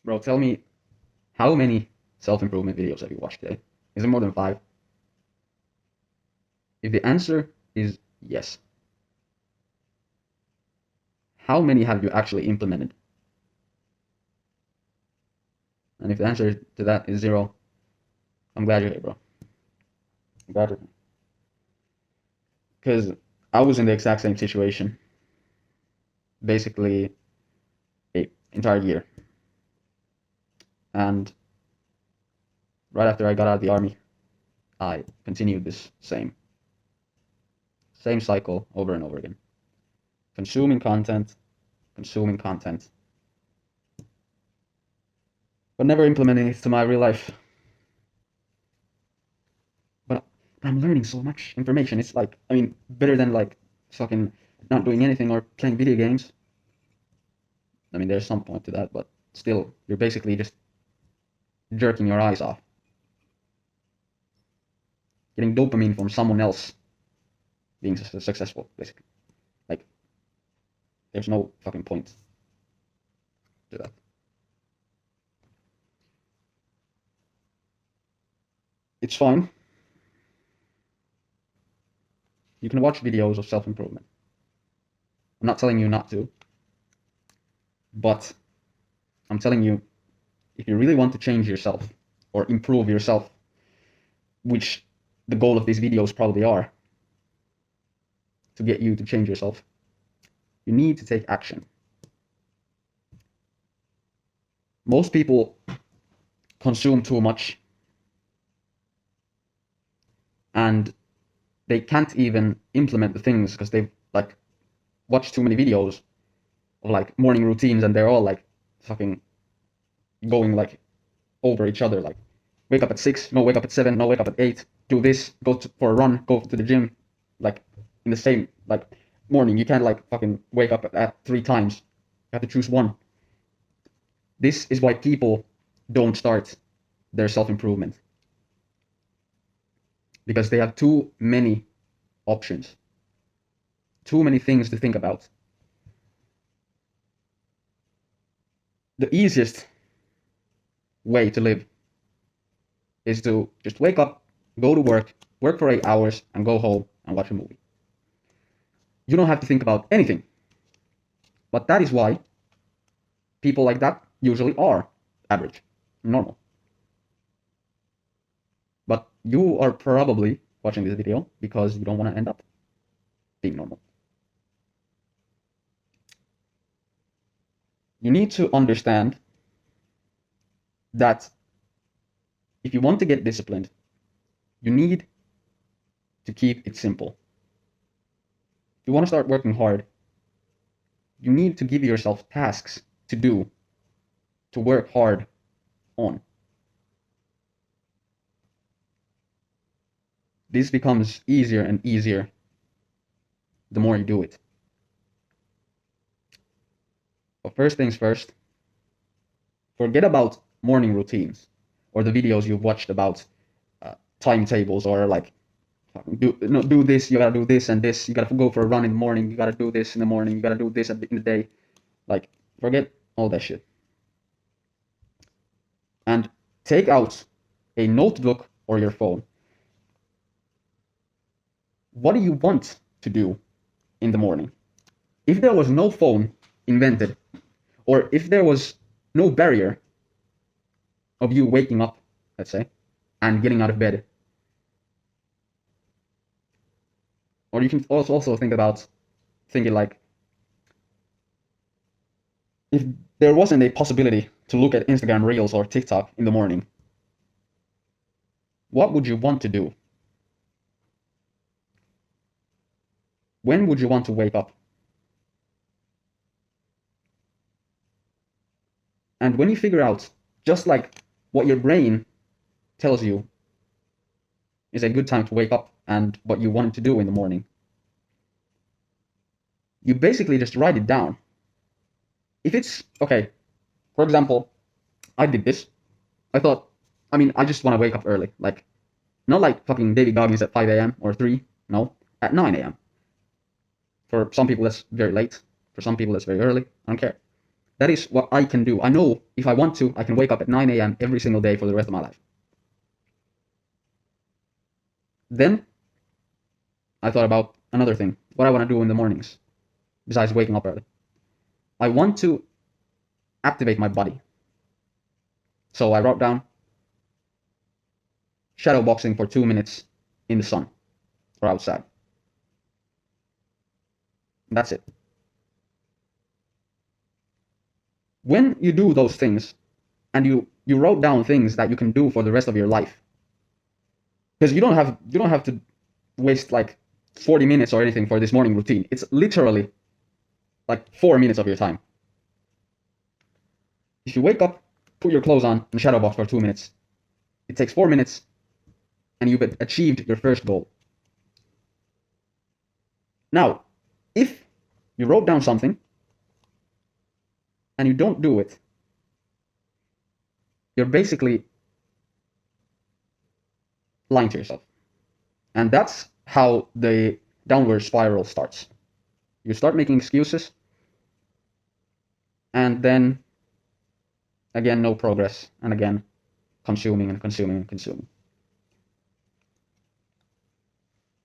Bro, tell me, how many self-improvement videos have you watched today? Is it more than 5? If the answer is yes, how many have you actually implemented? And if the answer to that is 0, I'm glad you're here, bro. I'm glad you're here. Because I was in the exact same situation, basically a entire year. And right after I got out of the army, I continued this same cycle over and over again. Consuming content, but never implementing it to my real life. But I'm learning so much information. It's like, I mean, better than like fucking not doing anything or playing video games. I mean, there's some point to that, but still, you're basically just jerking your eyes off. Getting dopamine from someone else being successful, basically. Like, there's no fucking point to that. It's fine. You can watch videos of self-improvement. I'm not telling you not to, but I'm telling you, if you really want to change yourself or improve yourself, which the goal of these videos probably are, to get you to change yourself, you need to take action. Most people consume too much, and they can't even implement the things because they've like watched too many videos of like morning routines, and they're all like fucking going like over each other. Like, wake up at 6, no, wake up at 7, no, wake up at 8, do this, for a run, go to the gym, like in the same like morning. You can't like fucking wake up at 3 times. You have to choose one. This is why people don't start their self-improvement, because they have too many options, too many things to think about. The easiest way to live is to just wake up, go to work for 8 hours, and go home and watch a movie. You don't have to think about anything. But that is why people like that usually are average, normal. But you are probably watching this video because you don't want to end up being normal. You need to understand that if you want to get disciplined, you need to keep it simple. If you want to start working hard, you need to give yourself tasks to do, to work hard on. This becomes easier and easier the more you do it. But first things first, forget about morning routines or the videos you've watched about timetables, or like, do this, you gotta do this and this, you gotta go for a run in the morning, you gotta do this in the morning, you gotta do this in the day. Like, forget all that shit. And take out a notebook or your phone. What do you want to do in the morning? If there was no phone invented, or if there was no barrier of you waking up, let's say, and getting out of bed, or you can also think about thinking like, if there wasn't a possibility to look at Instagram Reels or TikTok in the morning, what would you want to do? When would you want to wake up? And when you figure out, just like what your brain tells you is a good time to wake up and what you want to do in the morning, you basically just write it down. If it's, okay, for example, I did this. I thought, I just want to wake up early. Like, not like fucking David Goggins at 5 a.m. or 3, no, at 9 a.m. For some people, that's very late. For some people, that's very early. I don't care. That is what I can do. I know if I want to, I can wake up at 9 a.m. every single day for the rest of my life. Then I thought about another thing, what I want to do in the mornings, besides waking up early. I want to activate my body. So I wrote down shadow boxing for 2 minutes in the sun or outside. And that's it. When you do those things and you wrote down things that you can do for the rest of your life, because you don't have to waste like 40 minutes or anything for this morning routine. It's literally like 4 minutes of your time. If you wake up, put your clothes on, and shadow box for 2 minutes, it takes 4 minutes, and you've achieved your first goal. Now, if you wrote down something and you don't do it, you're basically lying to yourself. And that's how the downward spiral starts. You start making excuses, and then again, no progress, and again, consuming and consuming and consuming.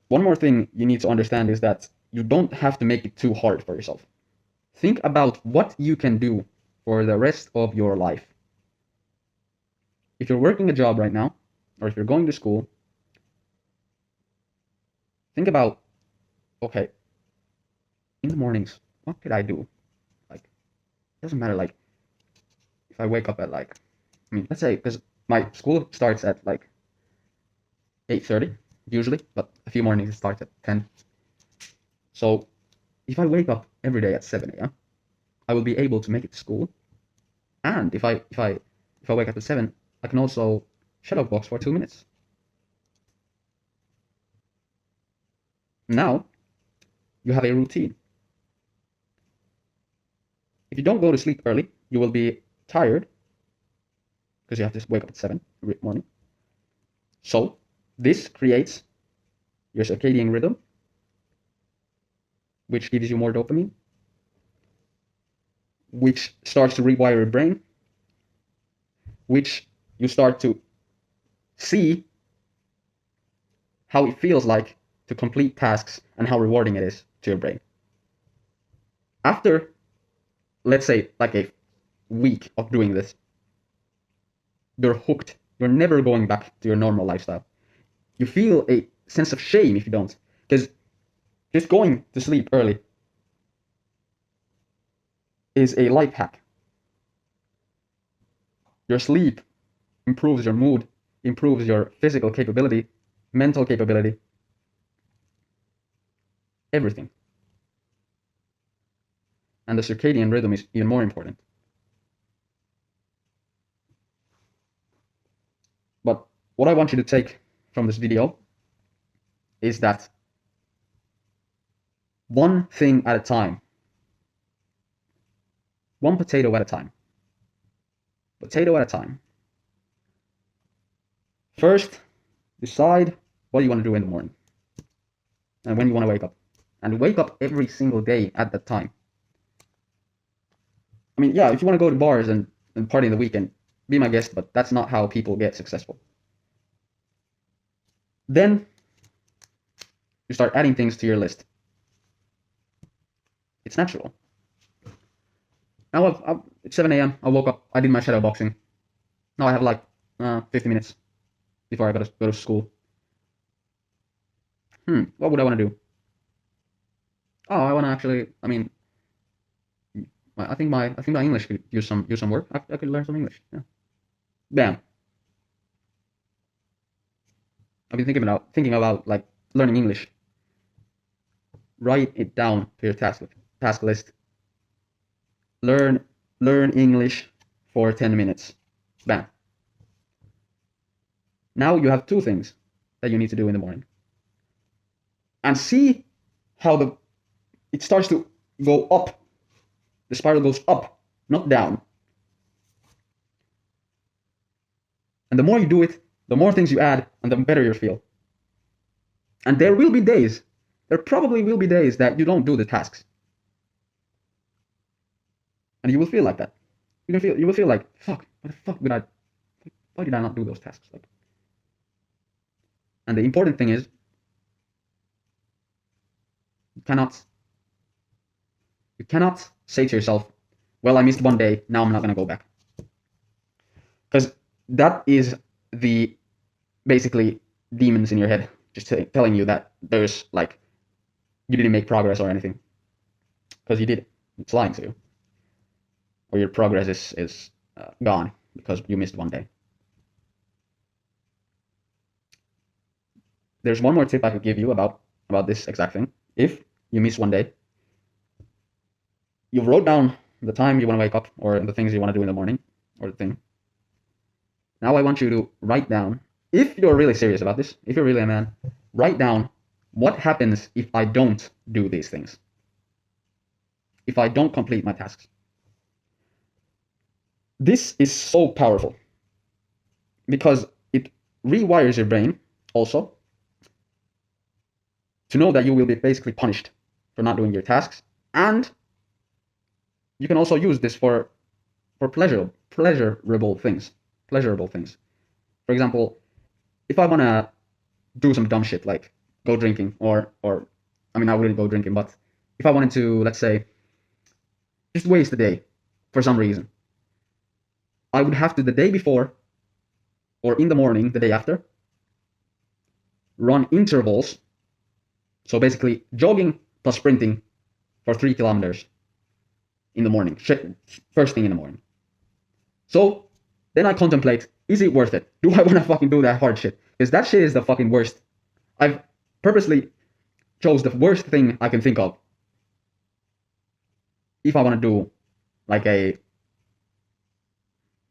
One more thing you need to understand is that you don't have to make it too hard for yourself. Think about what you can do for the rest of your life. If you're working a job right now, or if you're going to school, think about, okay, in the mornings, what could I do? Like, it doesn't matter, like, if I wake up at like, let's say, because my school starts at like 8:30 usually, but a few mornings it starts at 10. So if I wake up every day at 7 a.m., I will be able to make it to school. And if I wake up at 7, I can also shadow box for 2 minutes. Now you have a routine. If you don't go to sleep early, you will be tired because you have to wake up at 7 every morning. So this creates your circadian rhythm, which gives you more dopamine, which starts to rewire your brain, which you start to see how it feels like to complete tasks and how rewarding it is to your brain. After, let's say, like a week of doing this, you're hooked. You're never going back to your normal lifestyle. You feel a sense of shame if you don't, because just going to sleep early is a life hack. Your sleep improves your mood, improves your physical capability, mental capability, everything. And the circadian rhythm is even more important. But what I want you to take from this video is that one thing at a time, one potato at a time, potato at a time. First, decide what you want to do in the morning and when you want to wake up. And wake up every single day at that time. I mean, yeah, if you want to go to bars and party in the weekend, be my guest, but that's not how people get successful. Then you start adding things to your list. It's natural. Now it's 7 a.m. I woke up. I did my shadow boxing. Now I have like 50 minutes before I go to school. What would I want to do? Oh, I want to actually. I mean, I think my English could use some work. I could learn some English. Yeah. Bam. I've been thinking about like learning English. Write it down to your task list. Learn English for 10 minutes. Bam. Now you have two things that you need to do in the morning. And see how it starts to go up. The spiral goes up, not down. And the more you do it, the more things you add, and the better you feel. And there probably will be days that you don't do the tasks. And you will feel like that. You will feel like, fuck, why did I not do those tasks? Like, and the important thing is, you cannot say to yourself, well, I missed one day, now I'm not gonna go back. Because that is the basically demons in your head just telling you that there's like you didn't make progress or anything, because you did. It's lying to you, or your progress is gone because you missed one day. There's one more tip I could give you about this exact thing. If you miss one day, you wrote down the time you want to wake up or the things you want to do in the morning or the thing. Now I want you to write down, if you're really serious about this, if you're really a man, write down what happens if I don't do these things. If I don't complete my tasks. This is so powerful because it rewires your brain also to know that you will be basically punished for not doing your tasks, and you can also use this for pleasurable things. For example, if I want to do some dumb shit like go drinking, or I mean, I wouldn't go drinking, but if I wanted to, let's say, just waste the day for some reason, I would have to, the day before or in the morning the day after, run intervals. So basically jogging plus sprinting for 3 kilometers in the morning, first thing in the morning. So then I contemplate, is it worth it? Do I want to fucking do that hard shit? Because that shit is the fucking worst. I've purposely chose the worst thing I can think of if I want to do like a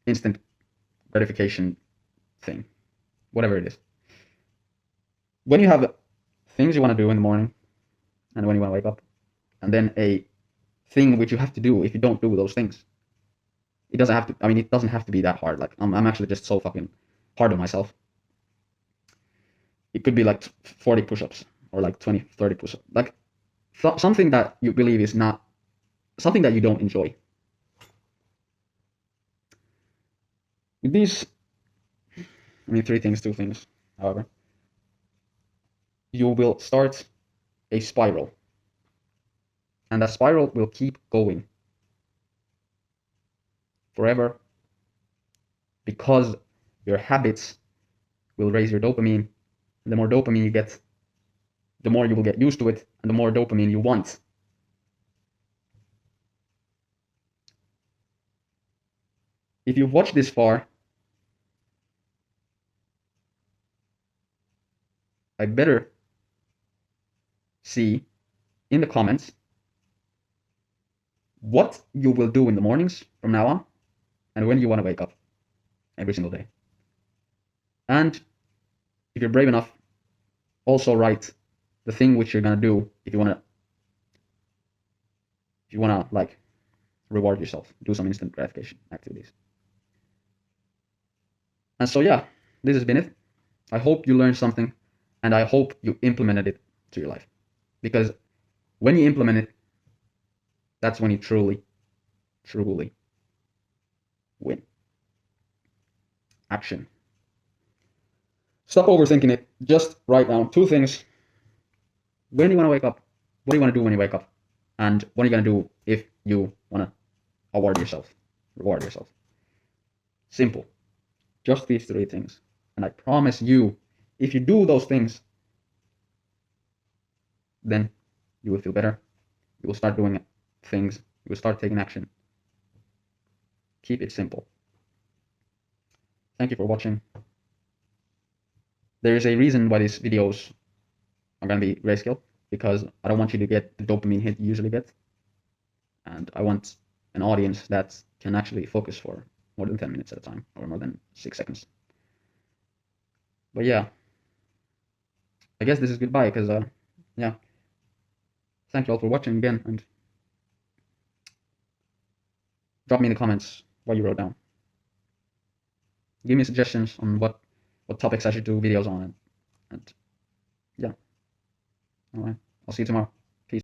instant gratification thing, whatever it is. When you have things you want to do in the morning and when you want to wake up, and then a thing which you have to do if you don't do those things, it doesn't have to be that hard. Like, I'm actually just so fucking hard on myself. It could be like 40 push-ups or like 20, 30 push-ups. Like something that you believe is not, something that you don't enjoy. With these, I mean, 2 things, however, you will start a spiral. And that spiral will keep going forever, because your habits will raise your dopamine. And the more dopamine you get, the more you will get used to it, and the more dopamine you want. If you've watched this far, I better see in the comments what you will do in the mornings from now on, and when you want to wake up every single day. And if you're brave enough, also write the thing which you're gonna do if you wanna like reward yourself, do some instant gratification activities. And so yeah, this has been it. I hope you learned something, and I hope you implemented it to your life, because when you implement it, that's when you truly win. Action. Stop overthinking it. Just write down 2 things. When you want to wake up, what do you want to do when you wake up, and what are you going to do if you want to reward yourself. Simple. Just these 3 things. And I promise you, if you do those things, then you will feel better. You will start doing things. You will start taking action. Keep it simple. Thank you for watching. There is a reason why these videos are going to be grayscale, because I don't want you to get the dopamine hit you usually get. And I want an audience that can actually focus for more than 10 minutes at a time, or more than 6 seconds. But yeah, I guess this is goodbye, because yeah, thank you all for watching again, and drop me in the comments what you wrote down. Give me suggestions on what topics I should do videos on, and yeah, alright, I'll see you tomorrow.